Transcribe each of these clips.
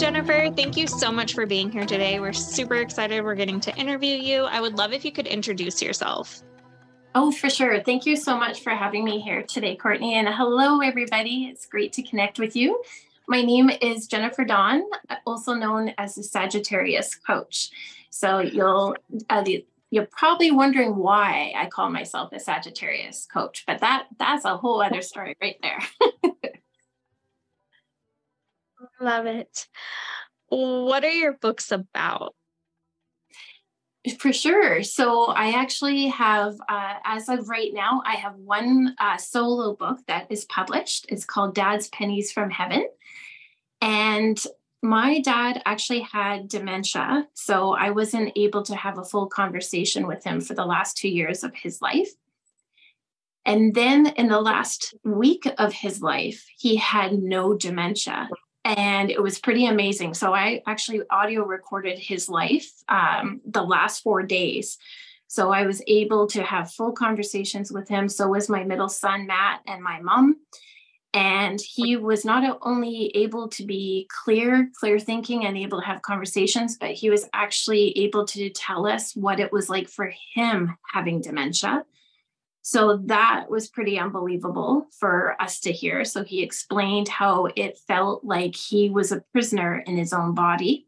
Jennifer, thank you so much for being here today. We're super excited we're getting to interview you. I would love if you could introduce yourself. Oh, for sure. Thank you so much for having me here today, Courtney. And hello, everybody. It's great to connect with you. My name is Jennifer Dawn, also known as the Sagittarius Coach. So you're probably wondering why I call myself a Sagittarius Coach, but that's a whole other story right there. Love it. What are your books about? For sure. So I actually have, as of right now, I have one solo book that is published. It's called Dad's Pennies from Heaven. And my dad actually had dementia, so I wasn't able to have a full conversation with him for the last 2 years of his life. And then in the last week of his life, he had no dementia. And it was pretty amazing. So I actually audio recorded his life the last 4 days. So I was able to have full conversations with him. So was my middle son, Matt, and my mom. And he was not only able to be clear thinking and able to have conversations, but he was actually able to tell us what it was like for him having dementia. So that was pretty unbelievable for us to hear. So he explained how it felt like he was a prisoner in his own body.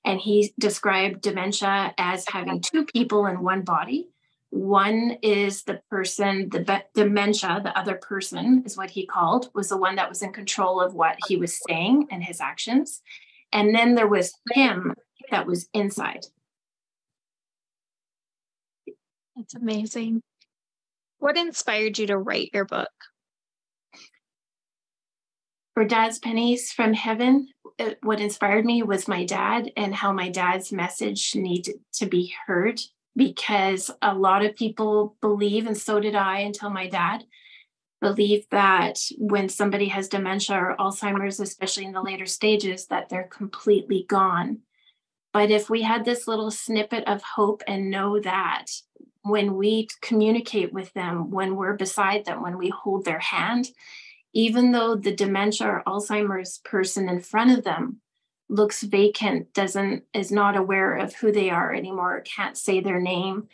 And he described dementia as having two people in one body. One is the person, the dementia, the other person is what he called, was the one that was in control of what he was saying and his actions. And then there was him that was inside. That's amazing. What inspired you to write your book? For Dad's Pennies from Heaven, what inspired me was my dad and how my dad's message needed to be heard, because a lot of people believe, and so did I until my dad, believe that when somebody has dementia or Alzheimer's, especially in the later stages, that they're completely gone. But if we had this little snippet of hope and know that when we communicate with them, when we're beside them, when we hold their hand, even though the dementia or Alzheimer's person in front of them looks vacant, is not aware of who they are anymore, can't say their name,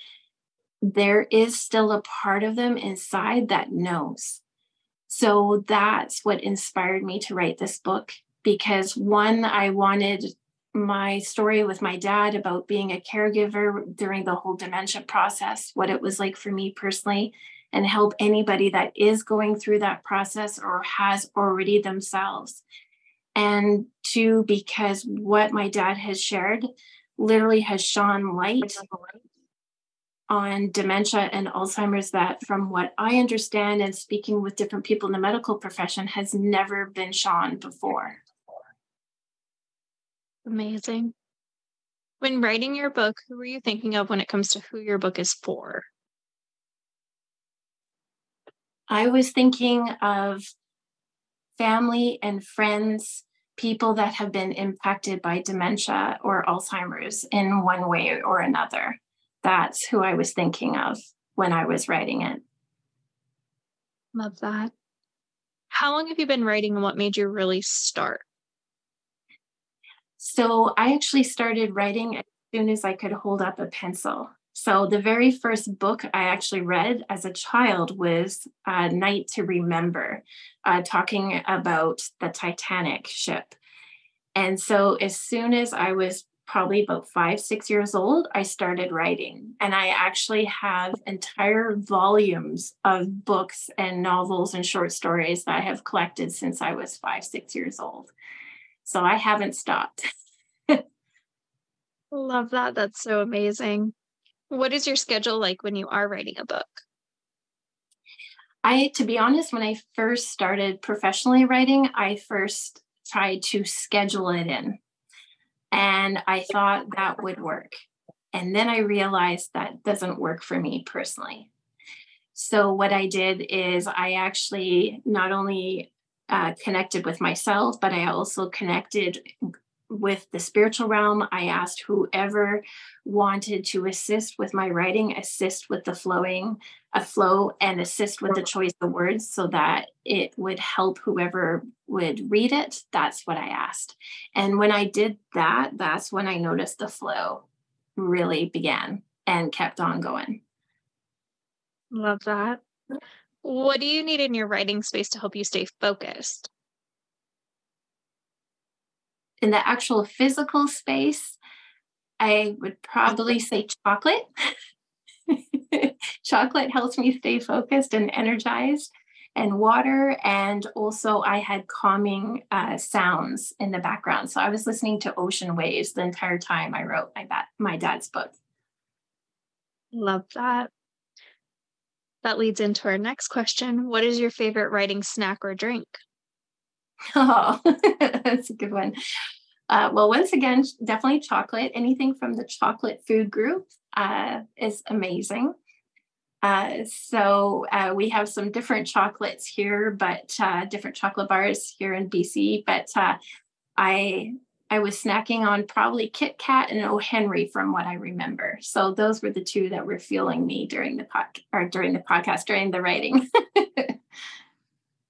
there is still a part of them inside that knows. So that's what inspired me to write this book, because one, I wanted my story with my dad about being a caregiver during the whole dementia process, what it was like for me personally, and help anybody that is going through that process or has already themselves. And two, because what my dad has shared literally has shone light on dementia and Alzheimer's that, from what I understand and speaking with different people in the medical profession, has never been shone before. Amazing. When writing your book, who were you thinking of when it comes to who your book is for? I was thinking of family and friends, people that have been impacted by dementia or Alzheimer's in one way or another. That's who I was thinking of when I was writing it. Love that. How long have you been writing, and what made you really start? So I actually started writing as soon as I could hold up a pencil. So the very first book I actually read as a child was Night to Remember, talking about the Titanic ship. And so as soon as I was probably about 5, 6 years old, I started writing. And I actually have entire volumes of books and novels and short stories that I have collected since I was 5, 6 years old. So I haven't stopped. Love that. That's so amazing. What is your schedule like when you are writing a book? To be honest, when I first started professionally writing, I first tried to schedule it in. And I thought that would work. And then I realized that doesn't work for me personally. So what I did is I actually not only connected with myself, but I also connected with the spiritual realm. I asked whoever wanted to assist with my writing, assist with the flow, and assist with the choice of words so that it would help whoever would read it. That's what I asked. And when I did that, that's when I noticed the flow really began and kept on going. Love that. What do you need in your writing space to help you stay focused? In the actual physical space, I would probably say chocolate. Chocolate helps me stay focused and energized, and water. And also I had calming sounds in the background. So I was listening to ocean waves the entire time I wrote my dad's book. Love that. That leads into our next question. What is your favorite writing snack or drink? Oh, that's a good one. Well, once again, definitely chocolate. Anything from the chocolate food group is amazing. So we have some different chocolates here, but different chocolate bars here in BC. But I was snacking on probably Kit Kat and O. Henry from what I remember. So those were the two that were fueling me during the podcast, during the writing.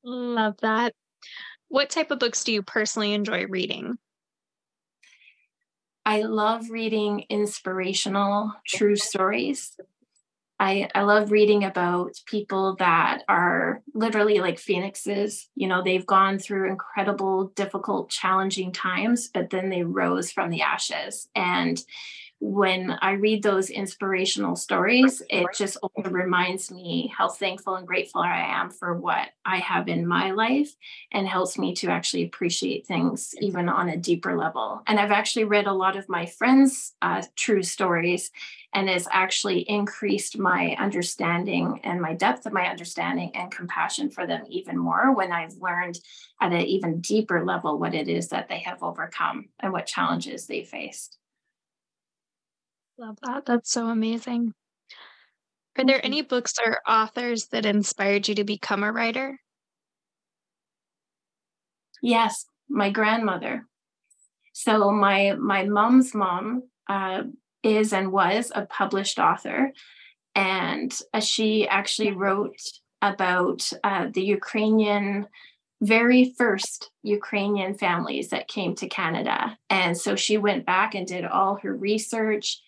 Love that. What type of books do you personally enjoy reading? I love reading inspirational, true stories. I love reading about people that are literally like phoenixes. You know, they've gone through incredible, difficult, challenging times, but then they rose from the ashes. And when I read those inspirational stories, it just also reminds me how thankful and grateful I am for what I have in my life, and helps me to actually appreciate things even on a deeper level. And I've actually read a lot of my friends' true stories, and it's actually increased my understanding and my depth of my understanding and compassion for them even more when I've learned at an even deeper level what it is that they have overcome and what challenges they faced. Love that. That's so amazing. Are there any books or authors that inspired you to become a writer? Yes, my grandmother. So my mom's mom is and was a published author, and she actually wrote about the very first Ukrainian families that came to Canada. And so she went back and did all her research,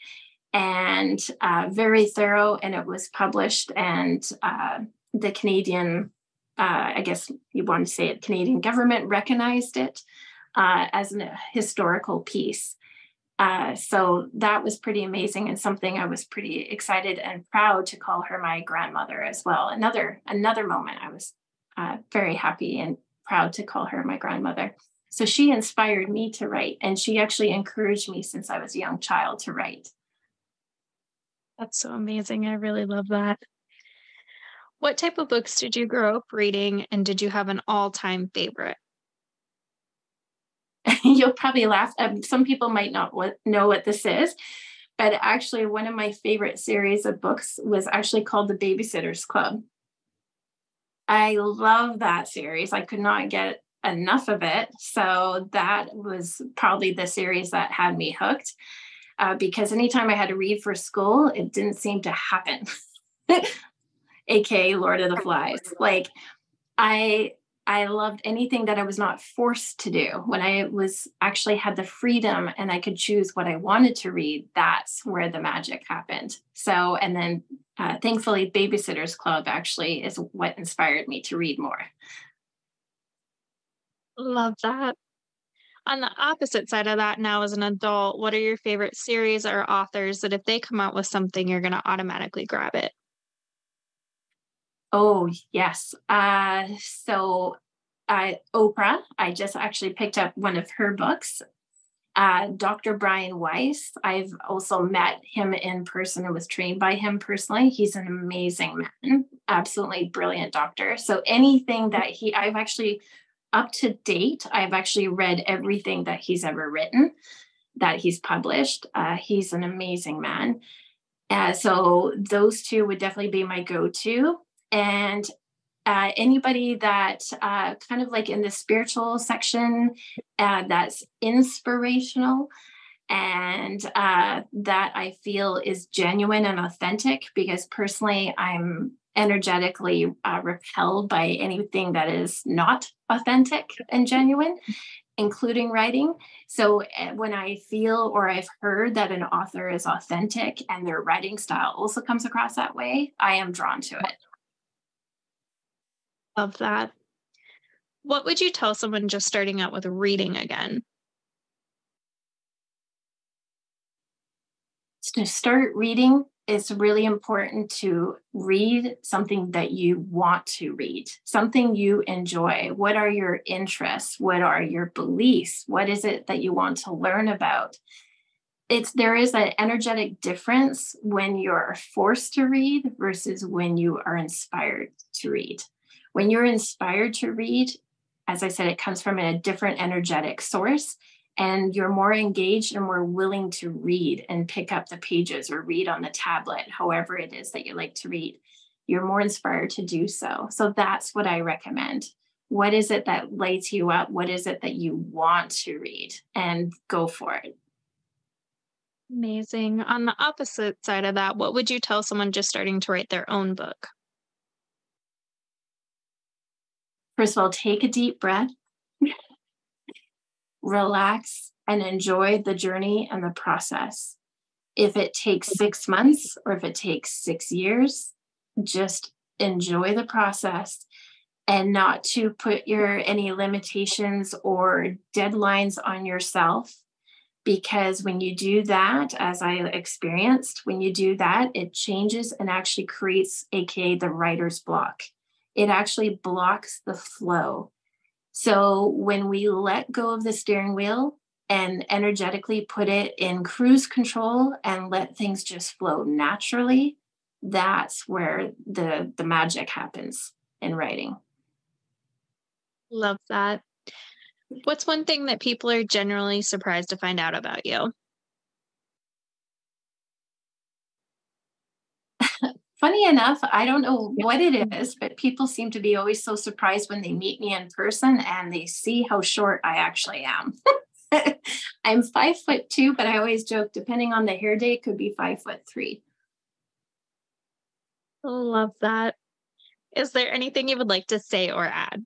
and very thorough, and it was published, and the Canadian, I guess you want to say it, Canadian government recognized it as a historical piece. So that was pretty amazing, and something I was pretty excited and proud to call her my grandmother as well. Another moment I was very happy and proud to call her my grandmother. So she inspired me to write, and she actually encouraged me since I was a young child to write. That's so amazing. I really love that. What type of books did you grow up reading, and did you have an all-time favorite? You'll probably laugh. Some people might not know what this is, but actually one of my favorite series of books was actually called The Babysitter's Club. I love that series. I could not get enough of it. So that was probably the series that had me hooked, because anytime I had to read for school, it didn't seem to happen. AKA Lord of the Flies. Like I loved anything that I was not forced to do. When I was actually had the freedom and I could choose what I wanted to read, that's where the magic happened. So, and then thankfully, Babysitter's Club actually is what inspired me to read more. Love that. On the opposite side of that, now as an adult, what are your favorite series or authors that if they come out with something, you're going to automatically grab it? Oh, yes. So Oprah, I just actually picked up one of her books. Dr. Brian Weiss, I've also met him in person and was trained by him personally. He's an amazing man, absolutely brilliant doctor. So anything that I've actually, up to date, I've actually read everything that he's ever written, that he's published. He's an amazing man. So those two would definitely be my go-to. And anybody that kind of like in the spiritual section that's inspirational and that I feel is genuine and authentic, because personally I'm energetically repelled by anything that is not authentic and genuine, including writing. So when I feel or I've heard that an author is authentic and their writing style also comes across that way, I am drawn to it. Love that. What would you tell someone just starting out with reading again? To start reading, it's really important to read something that you want to read, something you enjoy. What are your interests? What are your beliefs? What is it that you want to learn about? There is an energetic difference when you're forced to read versus when you are inspired to read. When you're inspired to read, as I said, it comes from a different energetic source, and you're more engaged and more willing to read and pick up the pages or read on the tablet, however it is that you like to read. You're more inspired to do so. So that's what I recommend. What is it that lights you up? What is it that you want to read? And go for it. Amazing. On the opposite side of that, what would you tell someone just starting to write their own book? First of all, take a deep breath, relax, and enjoy the journey and the process. If it takes 6 months or if it takes 6 years, just enjoy the process, and not to put any limitations or deadlines on yourself. Because when you do that, as I experienced, when you do that, it changes and actually creates, AKA the writer's block. It actually blocks the flow. So when we let go of the steering wheel and energetically put it in cruise control and let things just flow naturally, that's where the magic happens in writing. Love that. What's one thing that people are generally surprised to find out about you? Funny enough, I don't know what it is, but people seem to be always so surprised when they meet me in person and they see how short I actually am. I'm 5'2", but I always joke, depending on the hair day, it could be 5'3". Love that. Is there anything you would like to say or add?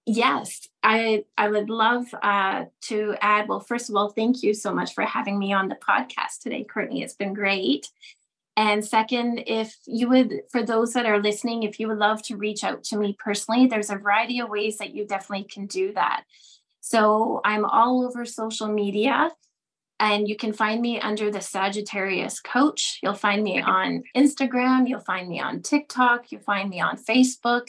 Yes, I would love to add. Well, first of all, thank you so much for having me on the podcast today, Courtney. It's been great. And second, if you would, for those that are listening, if you would love to reach out to me personally, there's a variety of ways that you definitely can do that. So I'm all over social media, and you can find me under the Sagittarius Coach. You'll find me on Instagram. You'll find me on TikTok. You'll find me on Facebook.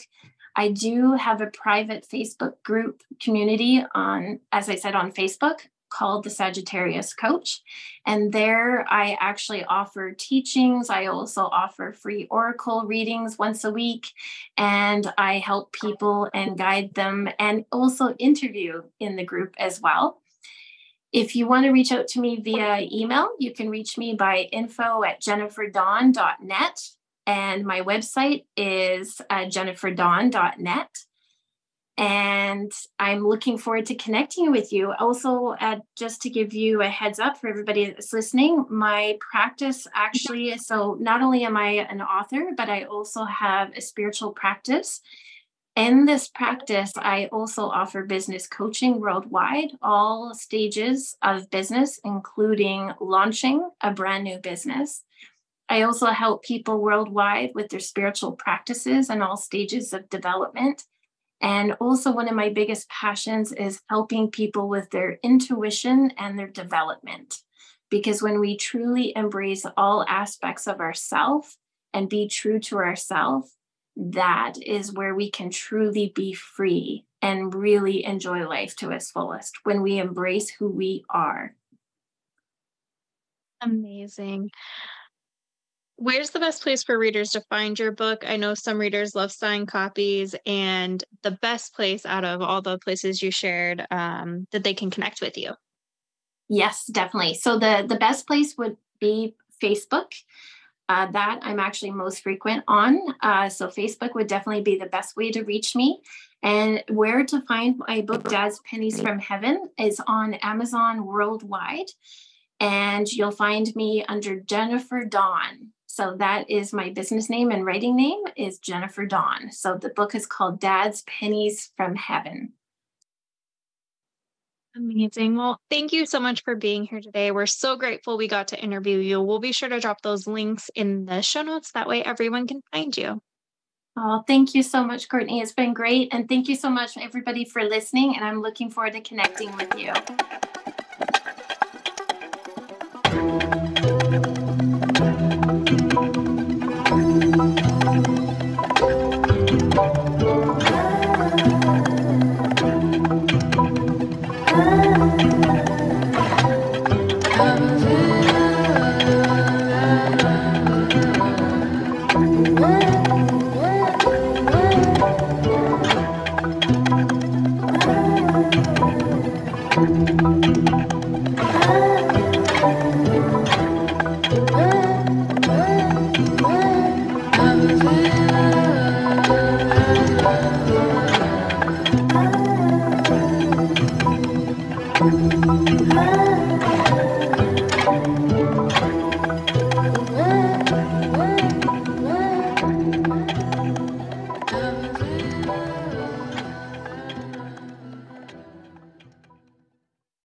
I do have a private Facebook group community on, as I said, on Facebook, called the Sagittarius Coach. And there I actually offer teachings. I also offer free oracle readings once a week. And I help people and guide them, and also interview in the group as well. If you want to reach out to me via email, you can reach me by info@jenniferdawn.net. And my website is jenniferdawn.net. And I'm looking forward to connecting with you. Also, just to give you a heads up for everybody that's listening, my practice actually, so not only am I an author, but I also have a spiritual practice. In this practice, I also offer business coaching worldwide, all stages of business, including launching a brand new business. I also help people worldwide with their spiritual practices and all stages of development. And also, one of my biggest passions is helping people with their intuition and their development. Because when we truly embrace all aspects of ourselves and be true to ourselves, that is where we can truly be free and really enjoy life to its fullest, when we embrace who we are. Amazing. Where's the best place for readers to find your book? I know some readers love signed copies, and the best place out of all the places you shared that they can connect with you. Yes, definitely. So the best place would be Facebook. That I'm actually most frequent on. So Facebook would definitely be the best way to reach me. And where to find my book, Dad's Pennies from Heaven, is on Amazon worldwide. And you'll find me under Jennifer Dawn. So that is my business name, and writing name is Jennifer Dawn. So the book is called Dad's Pennies from Heaven. Amazing. Well, thank you so much for being here today. We're so grateful we got to interview you. We'll be sure to drop those links in the show notes. That way everyone can find you. Oh, thank you so much, Courtney. It's been great. And thank you so much, everybody, for listening. And I'm looking forward to connecting with you.